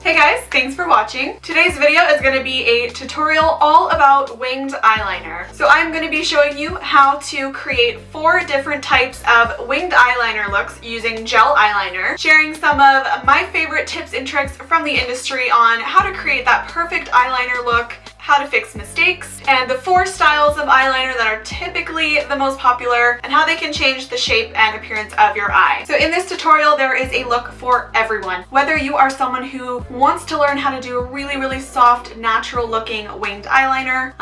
Hey guys, thanks for watching. Today's video is going to be a tutorial all about winged eyeliner. So I'm going to be showing you how to create 4 different types of winged eyeliner looks using gel eyeliner, sharing some of my favorite tips and tricks from the industry on how to create that perfect eyeliner look, how to fix mistakes, and the 4 styles of eyeliner that are typically the most popular, and how they can change the shape and appearance of your eye. So in this tutorial, there is a look for everyone. Whether you are someone who wants to learn how to do a really soft, natural looking winged eyeliner,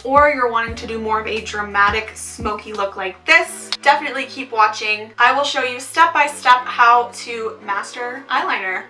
or you're wanting to do more of a dramatic, smoky look like this, definitely keep watching. I will show you step by step how to master eyeliner.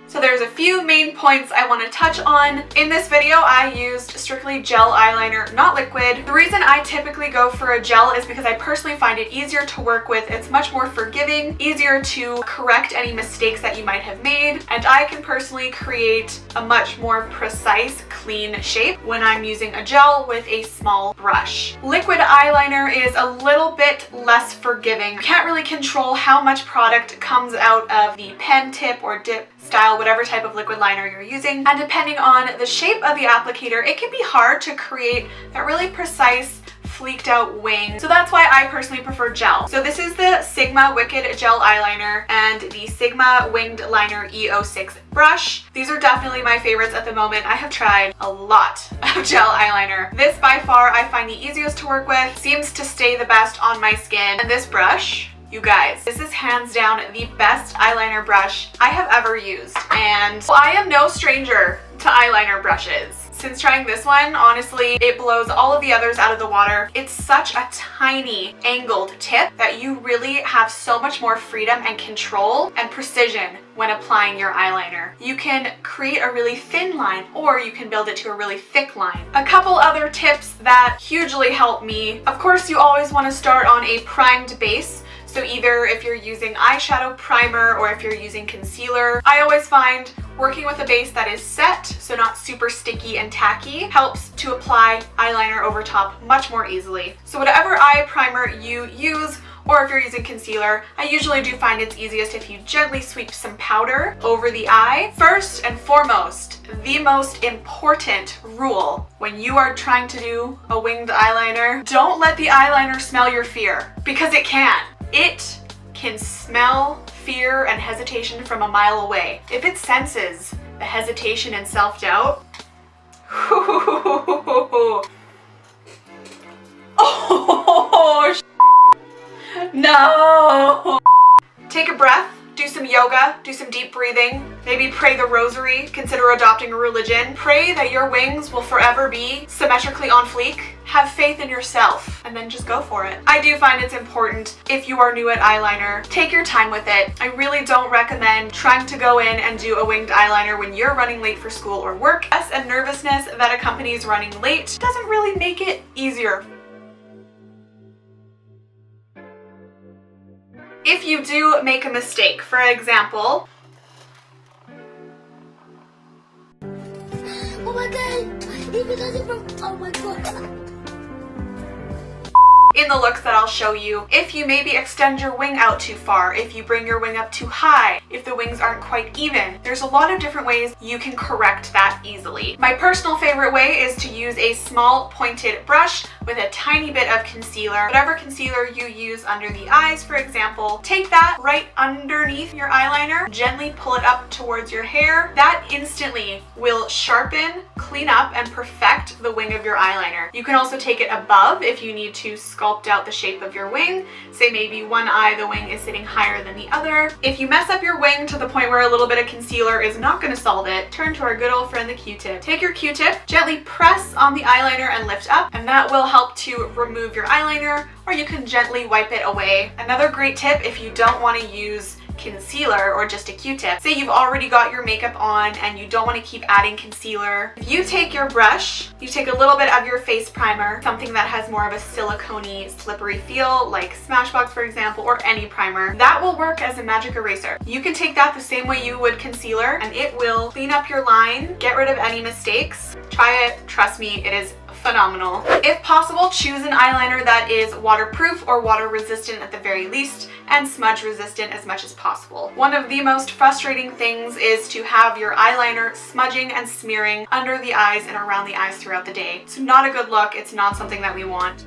So there's a few main points I want to touch on. In this video, I used strictly gel eyeliner, not liquid. The reason I typically go for a gel is because I personally find it easier to work with. It's much more forgiving, easier to correct any mistakes that you might have made, and I can personally create a much more precise, clean shape when I'm using a gel with a small brush. Liquid eyeliner is a little bit less forgiving. You can't really control how much product comes out of the pen tip or dip style, whatever type of liquid liner you're using, and depending on the shape of the applicator, it can be hard to create that really precise fleeked out wing. So that's why I personally prefer gel. So this is the Sigma Wicked Gel Eyeliner and the Sigma Winged Liner E06 brush. These are definitely my favorites at the moment. I have tried a lot of gel eyeliner. This by far I find the easiest to work with, seems to stay the best on my skin, and this brush, you guys, this is hands down the best eyeliner brush I have ever used, and I am no stranger to eyeliner brushes. Since trying this one, honestly, it blows all of the others out of the water. It's such a tiny angled tip that you really have so much more freedom and control and precision when applying your eyeliner. You can create a really thin line, or you can build it to a really thick line. A couple other tips that hugely help me. Of course, you always want to start on a primed base. So either if you're using eyeshadow primer or if you're using concealer, I always find working with a base that is set, so not super sticky and tacky, helps to apply eyeliner over top much more easily. So whatever eye primer you use, or if you're using concealer, I usually do find it's easiest if you gently sweep some powder over the eye. First and foremost, the most important rule when you are trying to do a winged eyeliner, don't let the eyeliner smell your fear, because it can. It can smell fear and hesitation from a mile away. If it senses the hesitation and self-doubt, no! Take a breath, do some yoga, do some deep breathing, maybe pray the rosary, consider adopting a religion. Pray that your wings will forever be symmetrically on fleek. Have faith in yourself, and then just go for it. I do find it's important, if you are new at eyeliner, take your time with it. I really don't recommend trying to go in and do a winged eyeliner when you're running late for school or work. Stress and nervousness that accompanies running late doesn't really make it easier. If you do make a mistake, for example, oh my god, even though they're from, oh my god. In the looks that I'll show you, if you maybe extend your wing out too far, if you bring your wing up too high, if the wings aren't quite even, there's a lot of different ways you can correct that easily. My personal favorite way is to use a small pointed brush with a tiny bit of concealer. Whatever concealer you use under the eyes, for example, take that right underneath your eyeliner, gently pull it up towards your hair. That instantly will sharpen, clean up, and perfect the wing of your eyeliner. You can also take it above if you need to sculpt out the shape of your wing. Say maybe one eye, the wing is sitting higher than the other. If you mess up your wing to the point where a little bit of concealer is not going to solve it, turn to our good old friend the Q-tip. Take your Q-tip, gently press on the eyeliner and lift up, and that will help to remove your eyeliner, or you can gently wipe it away. Another great tip if you don't want to use concealer or just a Q-tip. Say you've already got your makeup on and you don't want to keep adding concealer. If you take your brush, you take a little bit of your face primer, something that has more of a silicone-y, slippery feel, like Smashbox for example, or any primer, that will work as a magic eraser. You can take that the same way you would concealer, and it will clean up your line, get rid of any mistakes. Try it, trust me, it is phenomenal. If possible, choose an eyeliner that is waterproof or water resistant at the very least, and smudge resistant as much as possible. One of the most frustrating things is to have your eyeliner smudging and smearing under the eyes and around the eyes throughout the day. It's not a good look. It's not something that we want.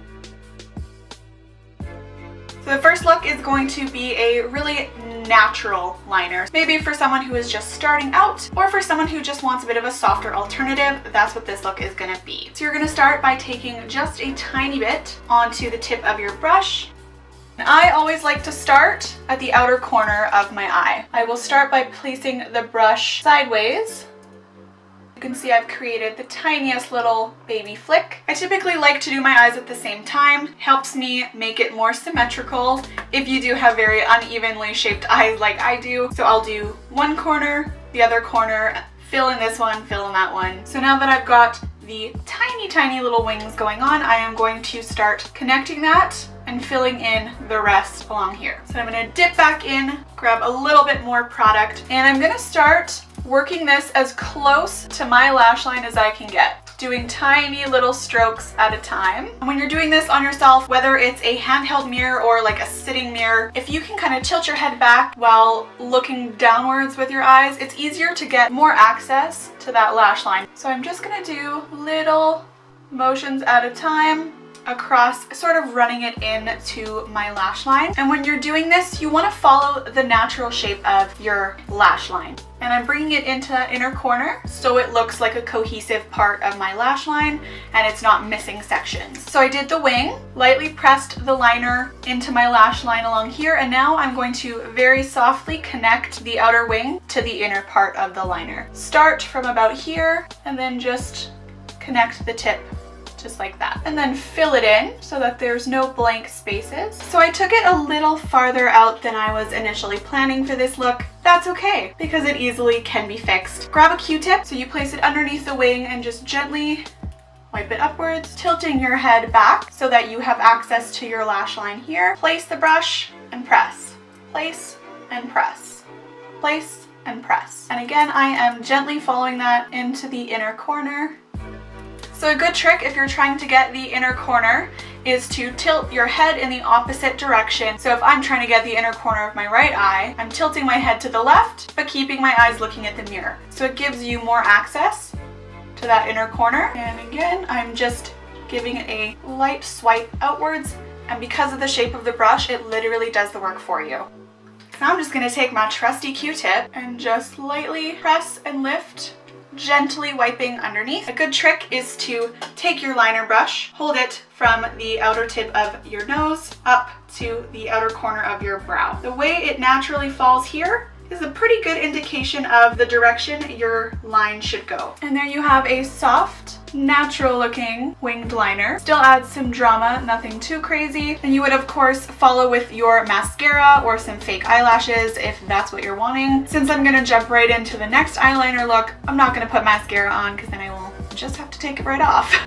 So the first look is going to be a really natural liner. Maybe for someone who is just starting out, or for someone who just wants a bit of a softer alternative, that's what this look is gonna be. So you're gonna start by taking just a tiny bit onto the tip of your brush. And I always like to start at the outer corner of my eye. I will start by placing the brush sideways. You can see I've created the tiniest little baby flick. I typically like to do my eyes at the same time. Helps me make it more symmetrical if you do have very unevenly shaped eyes like I do. So I'll do one corner, the other corner, fill in this one, fill in that one. So now that I've got the tiny little wings going on, I am going to start connecting that and filling in the rest along here. So I'm gonna dip back in, grab a little bit more product, and I'm gonna start working this as close to my lash line as I can get, doing tiny little strokes at a time. And when you're doing this on yourself, whether it's a handheld mirror or like a sitting mirror, if you can kind of tilt your head back while looking downwards with your eyes, it's easier to get more access to that lash line. So I'm just gonna do little motions at a time across, sort of running it into my lash line. And when you're doing this, you want to follow the natural shape of your lash line. And I'm bringing it into that inner corner so it looks like a cohesive part of my lash line and it's not missing sections. So I did the wing, lightly pressed the liner into my lash line along here, and now I'm going to very softly connect the outer wing to the inner part of the liner. Start from about here and then just connect the tip just like that, and then fill it in so that there's no blank spaces. So I took it a little farther out than I was initially planning for this look. That's okay, because it easily can be fixed. Grab a Q-tip, so you place it underneath the wing and just gently wipe it upwards, tilting your head back so that you have access to your lash line here. Place the brush and press. Place and press. Place and press. And again, I am gently following that into the inner corner. So a good trick if you're trying to get the inner corner is to tilt your head in the opposite direction. So if I'm trying to get the inner corner of my right eye, I'm tilting my head to the left, but keeping my eyes looking at the mirror. So it gives you more access to that inner corner. And again, I'm just giving it a light swipe outwards. And because of the shape of the brush, it literally does the work for you. Now I'm just gonna take my trusty Q-tip and just lightly press and lift, gently wiping underneath. A good trick is to take your liner brush, hold it from the outer tip of your nose up to the outer corner of your brow. The way it naturally falls here is a pretty good indication of the direction your line should go. And there you have a soft, natural looking winged liner. Still adds some drama, nothing too crazy. And you would of course follow with your mascara or some fake eyelashes if that's what you're wanting. Since I'm gonna jump right into the next eyeliner look, I'm not gonna put mascara on because then I will just have to take it right off.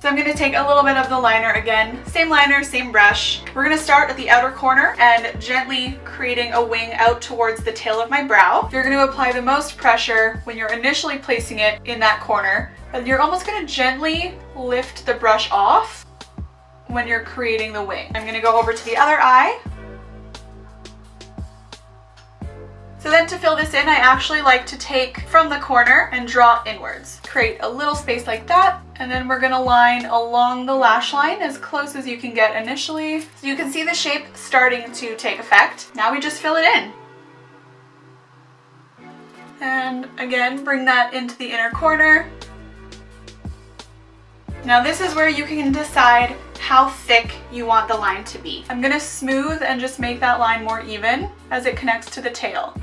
So I'm gonna take a little bit of the liner again, same liner, same brush. We're gonna start at the outer corner and gently creating a wing out towards the tail of my brow. You're gonna apply the most pressure when you're initially placing it in that corner, but you're almost gonna gently lift the brush off when you're creating the wing. I'm gonna go over to the other eye. So then to fill this in, I actually like to take from the corner and draw inwards. Create a little space like that, and then we're gonna line along the lash line as close as you can get initially. So you can see the shape starting to take effect. Now we just fill it in. And again, bring that into the inner corner. Now this is where you can decide how thick you want the line to be. I'm gonna smooth and just make that line more even as it connects to the tail.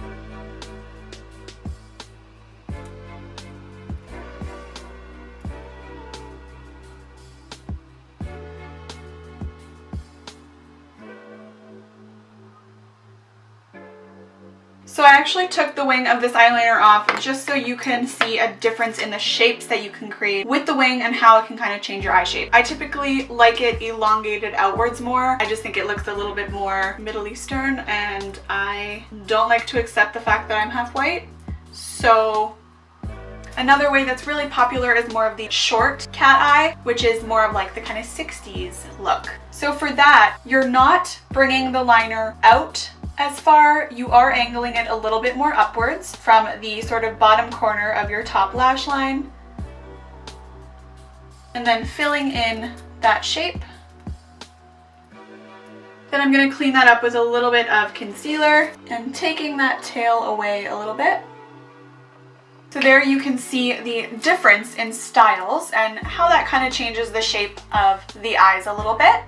So I actually took the wing of this eyeliner off just so you can see a difference in the shapes that you can create with the wing and how it can kind of change your eye shape. I typically like it elongated outwards more. I just think it looks a little bit more Middle Eastern, and I don't like to accept the fact that I'm half white. So Another way that's really popular is more of the short cat eye, which is more of like the kind of 60s look. So for that, you're not bringing the liner out as far, you are angling it a little bit more upwards from the sort of bottom corner of your top lash line. And then filling in that shape. Then I'm going to clean that up with a little bit of concealer and taking that tail away a little bit. So there you can see the difference in styles and how that kind of changes the shape of the eyes a little bit.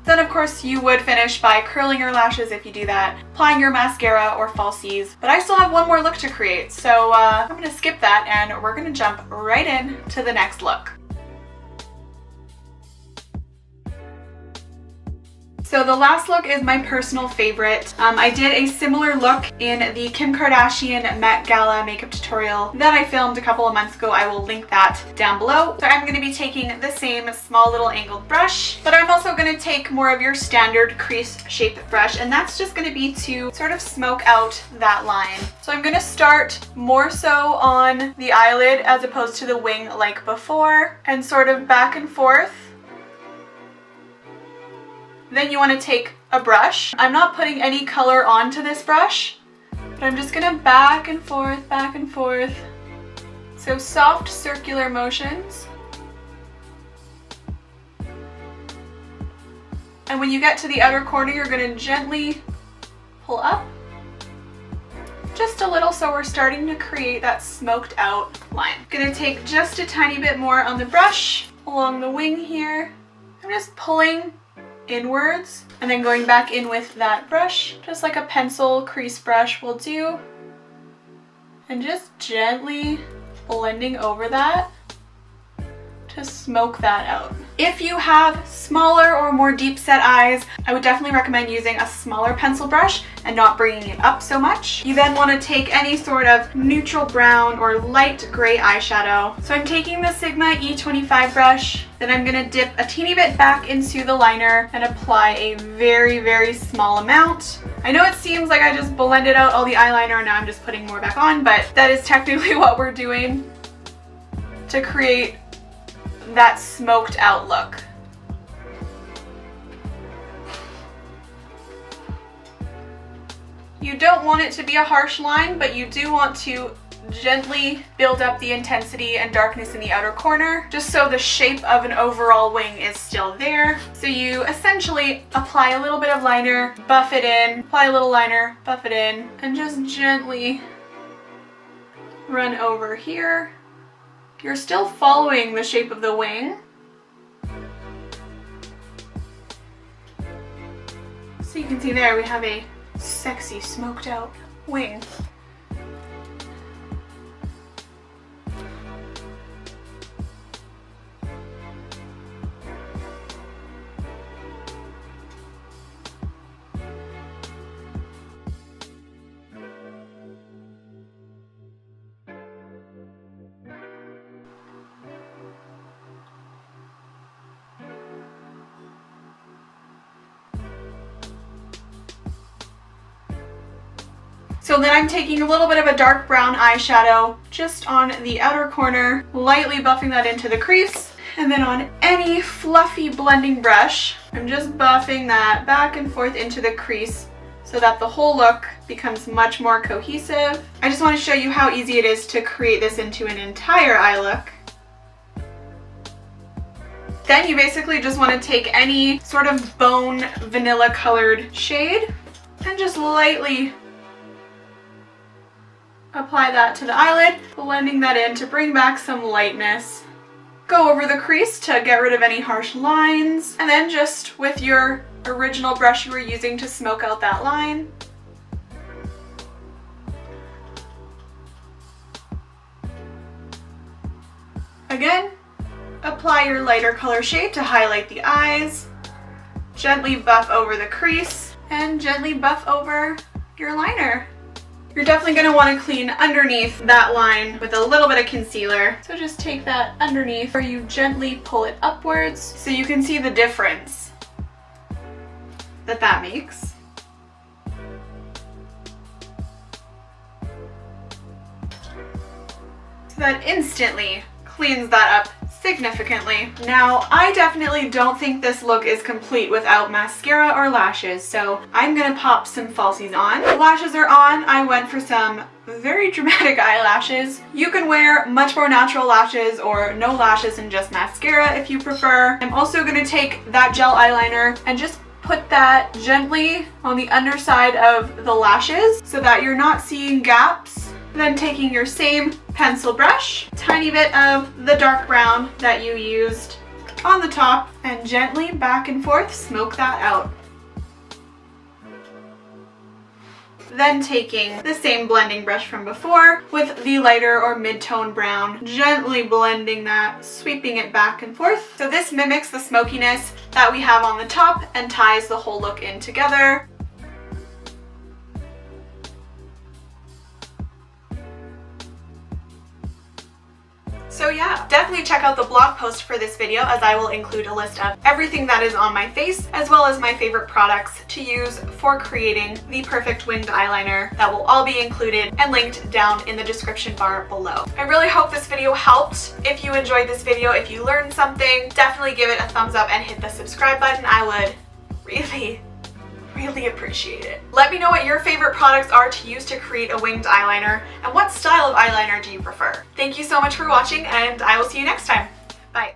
Then of course you would finish by curling your lashes if you do that, applying your mascara or falsies, but I still have one more look to create, so I'm going to skip that and we're going to jump right in to the next look. So the last look is my personal favorite. I did a similar look in the Kim Kardashian Met Gala makeup tutorial that I filmed a couple of months ago. I will link that down below. So I'm going to be taking the same small little angled brush, but I'm also going to take more of your standard crease shaped brush, and that's just going to be to sort of smoke out that line. So I'm going to start more so on the eyelid as opposed to the wing like before, and sort of back and forth. Then you want to take a brush. I'm not putting any color onto this brush, but I'm just gonna back and forth, back and forth. So soft circular motions. And when you get to the outer corner, you're gonna gently pull up just a little, so we're starting to create that smoked out line. Gonna take just a tiny bit more on the brush along the wing here. I'm just pulling inwards and then going back in with that brush, just like a pencil crease brush will do, and just gently blending over that to smoke that out. If you have smaller or more deep set eyes, I would definitely recommend using a smaller pencil brush and not bringing it up so much. You then want to take any sort of neutral brown or light gray eyeshadow. So I'm taking the Sigma E25 brush, then I'm going to dip a teeny bit back into the liner and apply a very, very small amount. I know it seems like I just blended out all the eyeliner and now I'm just putting more back on, but that is technically what we're doing to create that smoked out look. You don't want it to be a harsh line, but you do want to gently build up the intensity and darkness in the outer corner, just so the shape of an overall wing is still there. So you essentially apply a little bit of liner, buff it in, apply a little liner, buff it in, and just gently run over here. You're still following the shape of the wing. So you can see there we have a sexy smoked out wing. So then I'm taking a little bit of a dark brown eyeshadow just on the outer corner, lightly buffing that into the crease, and then on any fluffy blending brush, I'm just buffing that back and forth into the crease so that the whole look becomes much more cohesive. I just want to show you how easy it is to create this into an entire eye look. Then you basically just want to take any sort of bone vanilla colored shade and just lightly apply that to the eyelid, blending that in to bring back some lightness. Go over the crease to get rid of any harsh lines, and then just with your original brush you were using to smoke out that line, again, apply your lighter color shade to highlight the eyes, gently buff over the crease, and gently buff over your liner. You're definitely going to want to clean underneath that line with a little bit of concealer. So just take that underneath where you gently pull it upwards so you can see the difference that makes. that instantly cleans that up significantly. Now, I definitely don't think this look is complete without mascara or lashes, so I'm gonna pop some falsies on. The lashes are on. I went for some very dramatic eyelashes. You can wear much more natural lashes or no lashes and just mascara if you prefer. I'm also gonna take that gel eyeliner and just put that gently on the underside of the lashes so that you're not seeing gaps. Then taking your same pencil brush, tiny bit of the dark brown that you used on the top, and gently back and forth smoke that out. Then taking the same blending brush from before with the lighter or mid-tone brown, gently blending that, sweeping it back and forth. So this mimics the smokiness that we have on the top and ties the whole look in together. So yeah, definitely check out the blog post for this video, as I will include a list of everything that is on my face, as well as my favorite products to use for creating the perfect winged eyeliner. That will all be included and linked down in the description bar below. I really hope this video helped. If you enjoyed this video, if you learned something, definitely give it a thumbs up and hit the subscribe button. I would really appreciate it. Let me know what your favorite products are to use to create a winged eyeliner, and what style of eyeliner do you prefer. Thank you so much for watching, and I will see you next time. Bye.